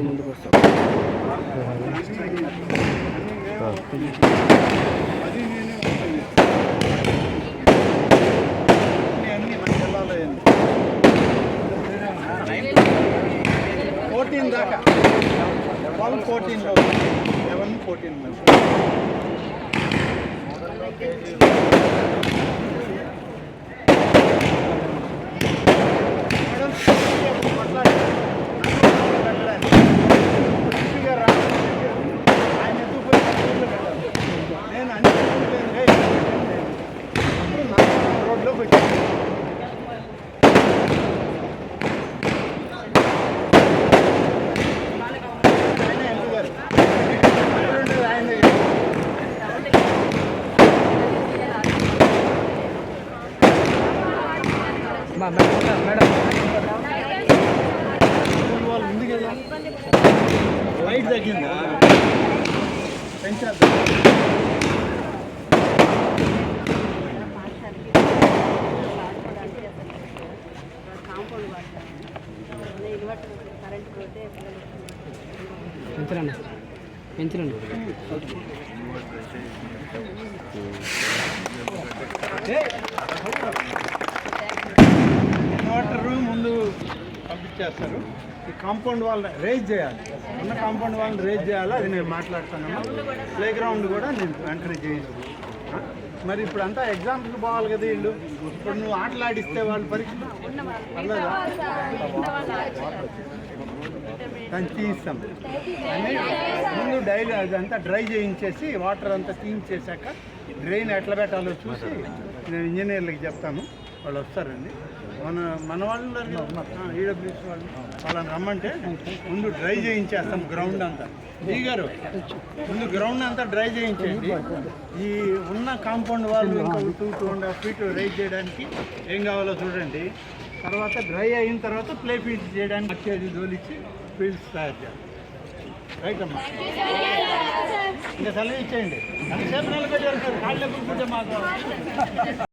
ముందుకు వస్తాం. దాకా 14 నేను అన్ని రోడ్లోకి వచ్చాను. మేడం వాళ్ళు ఉంది కదా, వైట్ తగ్గిందా పెంచేద్దాం. పెంచరండి ఇన్వర్టర్ ముందు పంపించేస్తారు. ఈ కాంపౌండ్ వాళ్ళని రేజ్ చేయాలి, ఉన్న కాంపౌండ్ వాళ్ళని రేజ్ చేయాలి. అది నేను మాట్లాడుతానమ్మా. ప్లే గ్రౌండ్ కూడా నేను ఎంట్రీ చేయను. మరి ఇప్పుడు అంతా ఎగ్జామ్స్కి పోవాలి కదా వీళ్ళు. ఇప్పుడు నువ్వు ఆటలాడిస్తే వాళ్ళు పరీక్ష పర్లేదా? దాన్ని తీయిస్తాం. ముందు డైలీ అదంతా డ్రై చేయించేసి వాటర్ అంతా తీయించేసాక డ్రైన్ ఎట్లా పెట్టాలో చూసి నేను ఇంజనీర్లకి చెప్తాను. వాళ్ళు వస్తారండి. మన వాళ్ళు ఈడబ్ల్యూసీ వాళ్ళు వాళ్ళని రమ్మంటే ముందు డ్రై చేయించేస్తాం గ్రౌండ్ అంతా. ఈ గారు ముందు గ్రౌండ్ అంతా డ్రై చేయించేయండి. ఈ ఉన్న కాంపౌండ్ వాళ్ళు ఇంకా 2.5 feet రైజ్ చేయడానికి ఏం కావాలో చూడండి. తర్వాత డ్రై అయిన తర్వాత ప్లే ఫీల్డ్స్ చేయడానికి వచ్చేది దోలిచ్చి ఫీల్డ్స్ తయారు చేయాలి. రైట్ అమ్మా, ఇంకా సెలవు ఇచ్చేయండి. అంతసేపు నిలబెట్టారు సార్, కాళ్ళు కూర్చుంటే మాకు